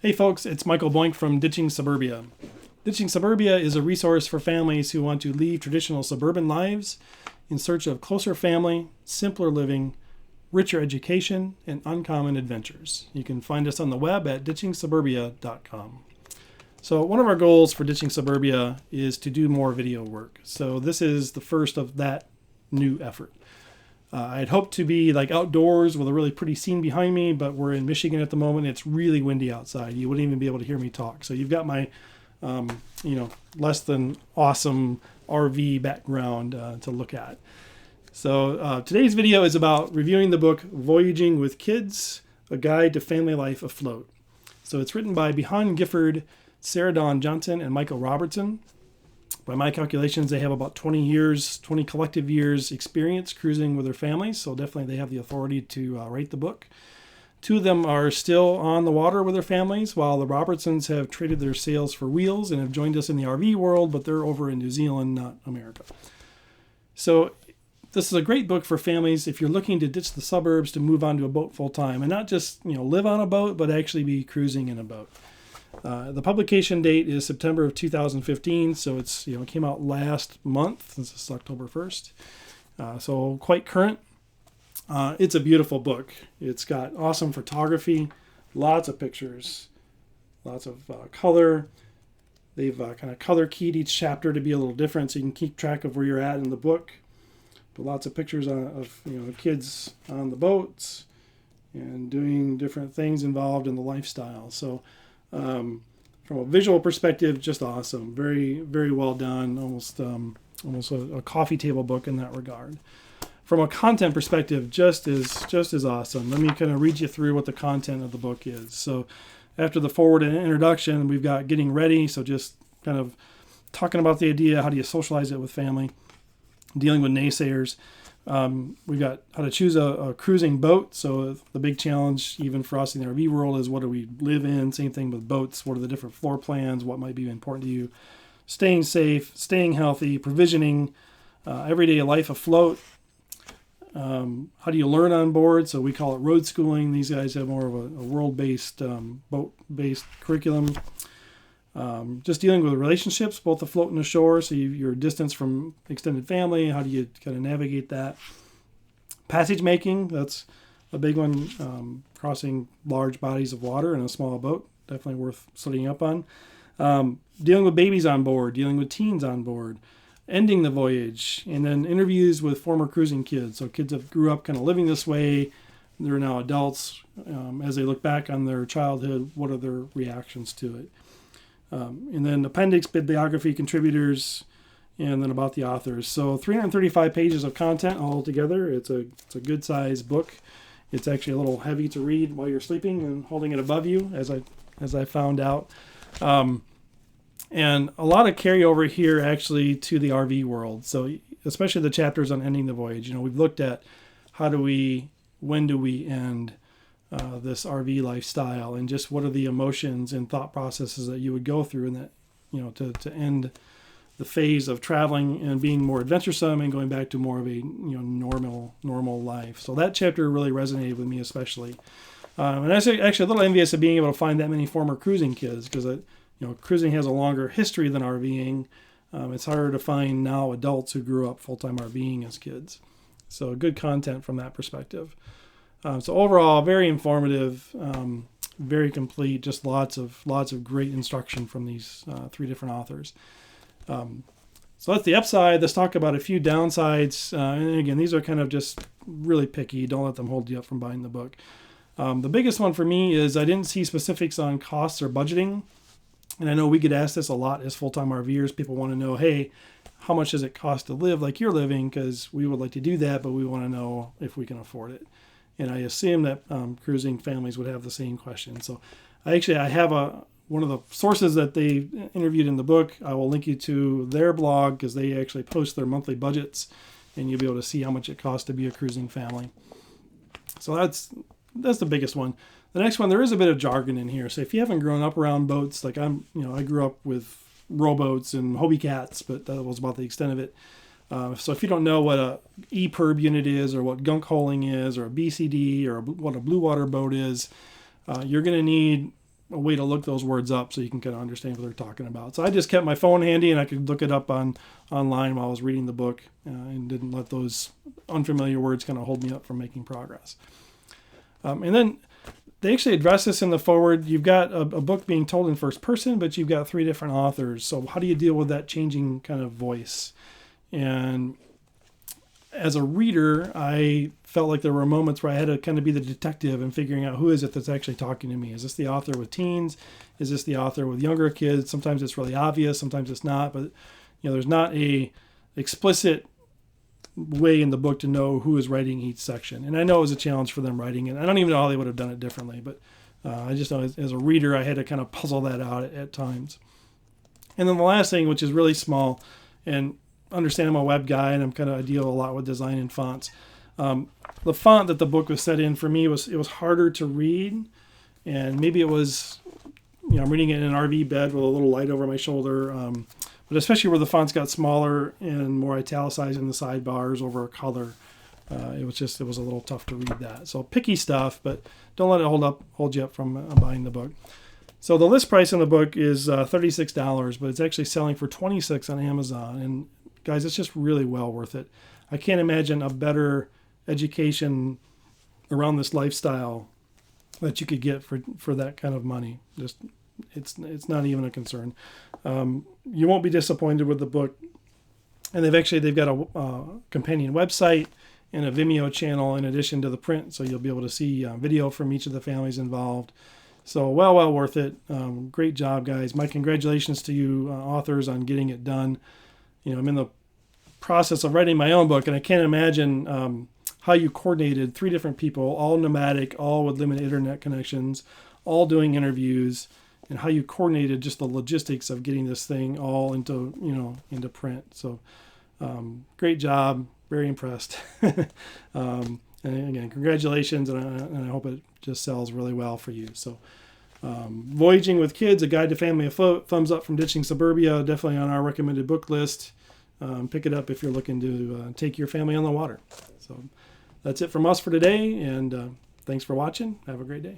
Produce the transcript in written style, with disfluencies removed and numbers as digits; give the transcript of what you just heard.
Hey folks, it's Michael Boink from Ditching Suburbia. Ditching Suburbia is a resource for families who want to leave traditional suburban lives in search of closer family, simpler living, richer education, and uncommon adventures. You can find us on the web at DitchingSuburbia.com. So one of our goals for Ditching Suburbia is to do more video work. So this is the first of that new effort. I'd hoped to be like outdoors with a really pretty scene behind me, but we're in Michigan at the moment. It's really windy outside. You wouldn't even be able to hear me talk. So you've got my, less than awesome RV background to look at. So today's video is about reviewing the book Voyaging with Kids, A Guide to Family Life Afloat. So it's written by Behan, Gifford, Sara Johnson, and Michael Robertson. By my calculations, they have about 20 collective years experience cruising with their families, so definitely they have the authority to write the book. Two of them are still on the water with their families, while the Robertsons have traded their sails for wheels and have joined us in the RV world, but they're over in New Zealand, not America. So this is a great book for families if you're looking to ditch the suburbs to move onto a boat full time, and not just live on a boat, but actually be cruising in a boat. The publication date is September of 2015, so it's it came out last month. This is October 1st, so quite current. It's a beautiful book. It's got awesome photography, lots of pictures, lots of color. They've kind of color keyed each chapter to be a little different, so you can keep track of where you're at in the book. But lots of pictures of kids on the boats and doing different things involved in the lifestyle. So. From a visual perspective, just awesome. Very, very well done. Almost a coffee table book in that regard. From a content perspective, just as awesome. Let me kind of read you through what the content of the book is. So after the forward and introduction, we've got getting ready. So just kind of talking about the idea, how do you socialize it with family, dealing with naysayers. We've got how to choose a cruising boat. So the big challenge, even for us in the RV world, is what do we live in? Same thing with boats. What are the different floor plans? What might be important to you? Staying safe, staying healthy, provisioning, everyday life afloat. How do you learn on board? So we call it road schooling. These guys have more of a world-based, boat-based curriculum. Just dealing with relationships, both afloat and ashore. So your distance from extended family, how do you kind of navigate that? Passage making, that's a big one. Crossing large bodies of water in a small boat, definitely worth studying up on. Dealing with babies on board, dealing with teens on board, ending the voyage, and then interviews with former cruising kids. So kids that grew up kind of living this way, they're now adults. As they look back on their childhood, what are their reactions to it? And then appendix, bibliography, contributors, and then about the authors. So 335 pages of content all together. It's a good sized book. It's actually a little heavy to read while you're sleeping and holding it above you, as I found out. And a lot of carryover here actually to the RV world. So especially the chapters on ending the voyage. We've looked at when do we end this RV lifestyle, and just what are the emotions and thought processes that you would go through in that, to end the phase of traveling and being more adventuresome and going back to more of a normal life. So that chapter really resonated with me especially, and I was actually a little envious of being able to find that many former cruising kids, because cruising has a longer history than RVing. It's harder to find now adults who grew up full-time RVing as kids. So good content from that perspective. So overall, very informative, very complete. Just lots of great instruction from these three different authors. So that's the upside. Let's talk about a few downsides. And again, these are kind of just really picky. Don't let them hold you up from buying the book. The biggest one for me is I didn't see specifics on costs or budgeting. And I know we get asked this a lot as full-time RVers. People want to know, hey, how much does it cost to live like you're living? Because we would like to do that, but we want to know if we can afford it. And I assume that cruising families would have the same question. So I have one of the sources that they interviewed in the book. I will link you to their blog, because they actually post their monthly budgets, and you'll be able to see how much it costs to be a cruising family. So that's the biggest one. The next one, there is a bit of jargon in here. So if you haven't grown up around boats, like I grew up with rowboats and Hobie cats, but that was about the extent of it. So if you don't know what a EPIRB unit is, or what gunk holing is, or a BCD, or what a blue water boat is, you're going to need a way to look those words up so you can kind of understand what they're talking about. So I just kept my phone handy and I could look it up online while I was reading the book, and didn't let those unfamiliar words kind of hold me up from making progress. And then they actually address this in the foreword. You've got a book being told in first person, but you've got 3 different authors. So how do you deal with that changing kind of voice? And as a reader, I felt like there were moments where I had to kind of be the detective and figuring out who is it that's actually talking to me. Is this the author with teens? Is this the author with younger kids? Sometimes it's really obvious, sometimes it's not. But there's not a explicit way in the book to know who is writing each section. And I know it was a challenge for them writing it. I don't even know how they would have done it differently, but I just know as a reader, I had to kind of puzzle that out at times. And then the last thing, which is really small, and understand I'm a web guy and I deal a lot with design and fonts. The font that the book was set in for me was harder to read, and maybe it was, I'm reading it in an RV bed with a little light over my shoulder, but especially where the fonts got smaller and more italicized in the sidebars over color, it was a little tough to read that. So picky stuff, but don't let it hold you up from buying the book. So the list price on the book is $36, but it's actually selling for $26 on Amazon. And guys, it's just really well worth it. I can't imagine a better education around this lifestyle that you could get for that kind of money. Just it's not even a concern. You won't be disappointed with the book. And they've got a companion website and a Vimeo channel in addition to the print, so you'll be able to see video from each of the families involved. So well worth it. Great job, guys. My congratulations to you authors on getting it done. I'm in the process of writing my own book, and I can't imagine how you coordinated 3 different people, all nomadic, all with limited internet connections, all doing interviews, and how you coordinated just the logistics of getting this thing all into print. So great job. Very impressed. And again, congratulations, and I hope it just sells really well for you. So Voyaging with Kids, A Guide to Family Afloat, thumbs up from Ditching Suburbia, definitely on our recommended book list. Pick it up if you're looking to take your family on the water. So that's it from us for today, and thanks for watching. Have a great day.